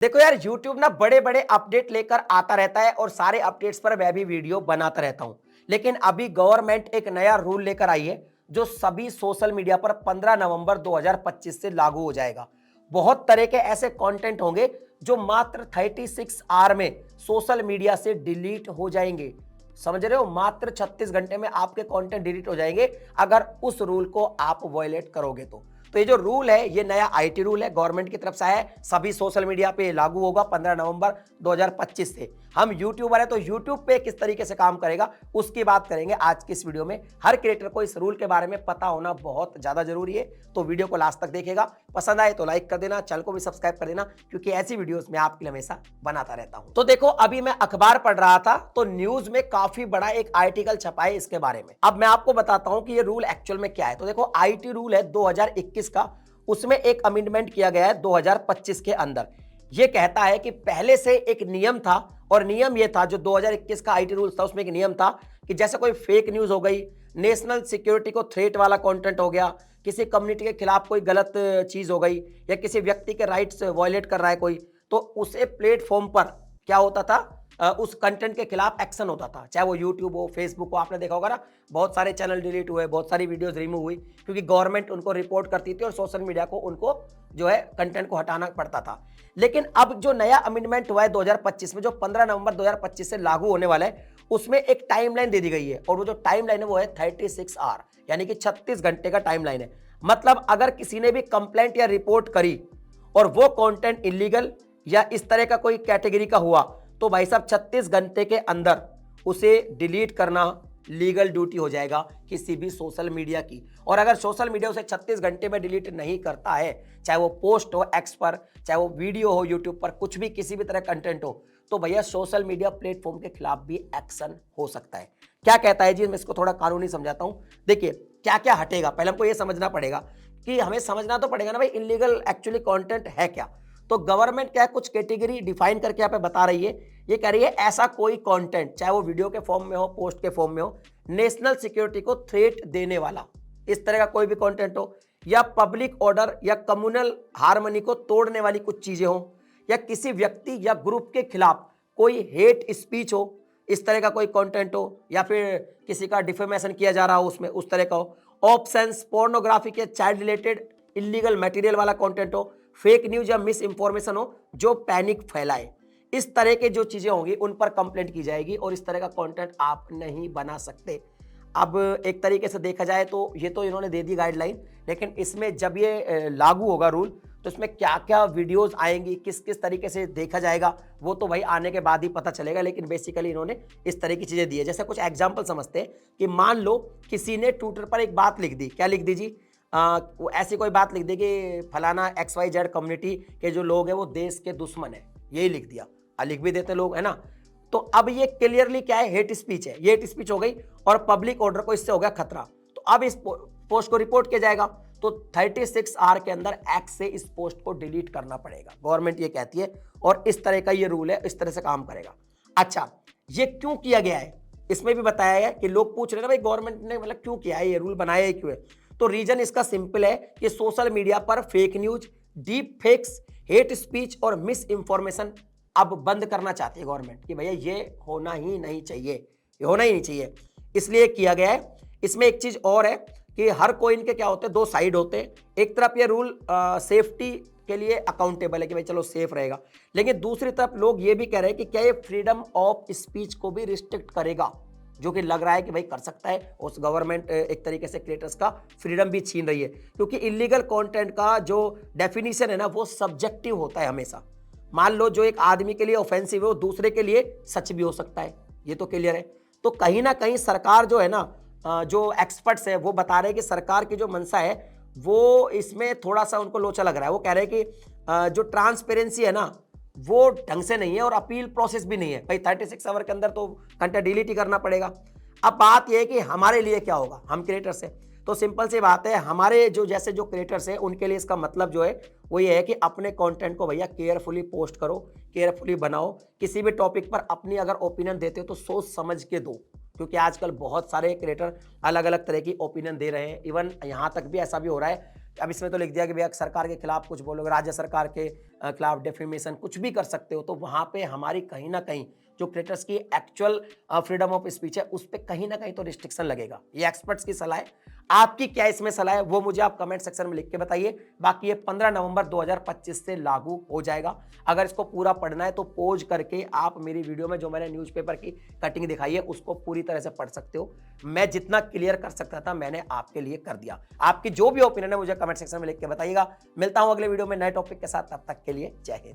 देखो यार, YouTube ना बड़े बड़े अपडेट लेकर आता रहता है और सारे अपडेट्स पर मैं भी वीडियो बनाता रहता हूं। लेकिन अभी गवर्नमेंट एक नया रूल लेकर आई है जो सभी सोशल मीडिया पर 15 नवंबर 2025 से लागू हो जाएगा। बहुत तरह के ऐसे कंटेंट होंगे जो मात्र 36 आवर में सोशल मीडिया से डिलीट हो जाएंगे। समझ रहे हो? मात्र 36 घंटे में आपके कंटेंट डिलीट हो जाएंगे अगर उस रूल को आप वायलेट करोगे तो ये जो रूल है, ये नया आईटी रूल है, गवर्नमेंट की तरफ से आया है, सभी सोशल मीडिया पे लागू होगा 15 नवंबर 2025 से। हम यूट्यूबर है तो यूट्यूब पे किस तरीके से काम करेगा उसकी बात करेंगे आज की इस वीडियो में। हर क्रिएटर को इस रूल के बारे में पता होना बहुत ज्यादा जरूरी है, तो वीडियो को लास्ट तक देखेगा। पसंद आए तो लाइक कर देना, चैनल को भी सब्सक्राइब कर देना, क्योंकि ऐसी वीडियोस मैं आपके लिए हमेशा बनाता रहता हूं। तो देखो, अभी मैं अखबार पढ़ रहा था तो न्यूज में काफी बड़ा एक आर्टिकल छपा है इसके बारे में। अब मैं आपको बताता हूं कि ये रूल एक्चुअल में क्या है। तो देखो, आईटी रूल है 2021 का, उसमें एक अमेंडमेंट किया गया है 2025 के अंदर। यह कहता है कि पहले से एक नियम था, और नियम यह था, जो 2021 का आईटी रूल्स था उसमें एक नियम था कि जैसे कोई फेक न्यूज हो गई, नेशनल सिक्योरिटी को थ्रेट वाला कंटेंट हो गया, किसी कम्युनिटी के खिलाफ कोई गलत चीज हो गई, या किसी व्यक्ति के राइट्स वायलेट कर रहा है कोई, तो उसे प्लेटफॉर्म पर क्या होता था, उस कंटेंट के खिलाफ एक्शन होता था। चाहे वो यूट्यूब हो, फेसबुक हो, आपने देखा होगा ना, बहुत सारे चैनल डिलीट हुए, बहुत सारी वीडियोस रिमूव हुई, क्योंकि गवर्नमेंट उनको रिपोर्ट करती थी और सोशल मीडिया को उनको जो है कंटेंट को हटाना पड़ता था। लेकिन अब जो नया अमेंडमेंट हुआ है 2025 में, जो 15 नवंबर 2025 से लागू होने वाला है, उसमें एक टाइमलाइन दे दी गई है, और वो जो टाइमलाइन है वो है 36 आवर, यानी कि 36 घंटे का टाइमलाइन है। मतलब अगर किसी ने भी कंप्लेंट या रिपोर्ट करी और वो कंटेंट इलीगल या इस तरह का कोई कैटेगरी का हुआ, तो भाई साहब 36 घंटे के अंदर उसे डिलीट करना लीगल ड्यूटी हो जाएगा किसी भी सोशल मीडिया की। और अगर सोशल मीडिया उसे 36 घंटे में डिलीट नहीं करता है, चाहे वो पोस्ट हो एक्स पर, चाहे वो वीडियो हो यूट्यूब पर, कुछ भी किसी भी तरह कंटेंट हो, तो भैया सोशल मीडिया प्लेटफॉर्म के खिलाफ भी एक्शन हो सकता है। क्या कहता है जी, मैं इसको थोड़ा कानूनी समझाता हूं। देखिए, क्या क्या हटेगा, पहले हमको यह समझना पड़ेगा कि हमें समझना तो पड़ेगा ना भाई, इलीगल एक्चुअली कंटेंट है क्या। तो गवर्नमेंट क्या है, कुछ कैटेगरी डिफाइन करके यहाँ पे बता रही है। ये कह रही है ऐसा कोई कंटेंट, चाहे वो वीडियो के फॉर्म में हो, पोस्ट के फॉर्म में हो, नेशनल सिक्योरिटी को थ्रेट देने वाला, इस तरह का कोई भी कंटेंट हो, या पब्लिक ऑर्डर या कम्युनल हार्मनी को तोड़ने वाली कुछ चीजें हो, या किसी व्यक्ति या ग्रुप के खिलाफ कोई हेट स्पीच हो, इस तरह का कोई कंटेंट हो, या फिर किसी का डिफेमेशन किया जा रहा हो उसमें, उस तरह का हो, ऑप्शंस पोर्नोग्राफी के चाइल्ड रिलेटेड इलीगल मटेरियल वाला कंटेंट हो, फेक न्यूज या मिस इंफॉर्मेशन हो जो पैनिक फैलाए, इस तरह के जो चीजें होंगी उन पर कंप्लेंट की जाएगी, और इस तरह का कंटेंट आप नहीं बना सकते। अब एक तरीके से देखा जाए तो ये तो इन्होंने दे दी गाइडलाइन, लेकिन इसमें जब ये लागू होगा रूल, तो इसमें क्या क्या वीडियोस आएंगी, किस किस तरीके से देखा जाएगा, वो तो भाई आने के बाद ही पता चलेगा। लेकिन बेसिकली इन्होंने इस तरह की चीजें दी है। जैसे कुछ एग्जाम्पल समझते हैं कि मान लो किसी ने ट्विटर पर एक बात लिख दी, क्या लिख दी जी, वो ऐसी कोई बात लिख दी कि फलाना XYZ कम्युनिटी के जो लोग हैं वो देश के दुश्मन है, यही लिख दिया। लिख भी देते लोग, है ना। तो अब ये क्लियरली क्या है, हेट स्पीच है, ये हेट स्पीच हो गई, और पब्लिक ऑर्डर को इससे हो गया खतरा। तो अब इस पोस्ट को रिपोर्ट किया जाएगा, तो 36 आवर के अंदर एक्ट से इस पोस्ट को डिलीट करना पड़ेगा, गवर्नमेंट ये कहती है। और इस तरह का ये रूल है, इस तरह से काम करेगा। अच्छा, ये क्यों किया गया है, इसमें भी बताया है कि लोग पूछ रहे हैं भाई गवर्नमेंट ने मतलब क्यों किया है, ये रूल बनाया है क्यों है। तो रीजन इसका सिंपल है कि सोशल मीडिया पर fake news, deep fakes, hate speech और मिस इंफॉर्मेशन अब बंद करना चाहती है गवर्नमेंट, कि भैया ये होना ही नहीं चाहिए, ये होना ही नहीं चाहिए, इसलिए किया गया है। इसमें एक चीज और है कि हर कोइन के क्या होते हैं, दो साइड होते हैं। एक तरफ ये रूल सेफ्टी के लिए अकाउंटेबल है कि भाई चलो सेफ रहेगा, लेकिन दूसरी तरफ लोग ये भी कह रहे हैं कि क्या ये फ्रीडम ऑफ स्पीच को भी रिस्ट्रिक्ट करेगा, जो कि लग रहा है कि भाई कर सकता है। उस गवर्नमेंट एक तरीके से क्रिएटर्स का फ्रीडम भी छीन रही है, क्योंकि इलीगल कंटेंट का जो डेफिनेशन है ना, वो सब्जेक्टिव होता है हमेशा। मान लो जो एक आदमी के लिए ऑफेंसिव है वो दूसरे के लिए सच भी हो सकता है, ये तो क्लियर है। तो कहीं ना कहीं सरकार जो है ना, जो एक्सपर्ट्स है वो बता रहे हैं कि सरकार की जो मंशा है वो इसमें थोड़ा सा उनको लोचा लग रहा है। वो कह रहे हैं कि जो ट्रांसपेरेंसी है ना वो ढंग से नहीं है, और अपील प्रोसेस भी नहीं है। भाई 36 आवर के अंदर तो कंटेंट डिलीट ही करना पड़ेगा। अब बात यह है कि हमारे लिए क्या होगा, हम क्रिएटर्स हैं, तो सिंपल सी बात है, हमारे जो जैसे जो क्रिएटर्स हैं उनके लिए इसका मतलब जो है वो ये है कि अपने कंटेंट को भैया केयरफुली पोस्ट करो, केयरफुली बनाओ। किसी भी टॉपिक पर अपनी अगर ओपिनियन देते हो तो सोच समझ के दो, क्योंकि आजकल बहुत सारे क्रिएटर अलग अलग तरह की ओपिनियन दे रहे हैं। इवन यहाँ तक भी ऐसा भी हो रहा है, अब इसमें तो लिख दिया कि भैया सरकार के खिलाफ कुछ बोलोगे, राज्य सरकार के क्लाउड डेफेमेशन कुछ भी कर सकते हो, तो वहाँ पे हमारी कहीं ना कहीं जो क्रिएटर्स की एक्चुअल फ्रीडम ऑफ स्पीच है उस पर कहीं ना कहीं तो रिस्ट्रिक्शन लगेगा। ये एक्सपर्ट्स की सलाह है। आपकी क्या इसमें सलाह है वो मुझे आप कमेंट सेक्शन में लिख के बताइए। बाकी ये 15 नवंबर 2025 से लागू हो जाएगा। अगर इसको पूरा पढ़ना है तो पॉज करके आप मेरी वीडियो में जो मैंने न्यूज़पेपर की कटिंग दिखाई है उसको पूरी तरह से पढ़ सकते हो। मैं जितना क्लियर कर सकता था मैंने आपके लिए कर दिया। आपकी जो भी ओपिनियन है मुझे कमेंट सेक्शन में लिख के बताइएगा। मिलता हूं अगले वीडियो में नए टॉपिक के साथ, तब तक के लिए जय हिंद।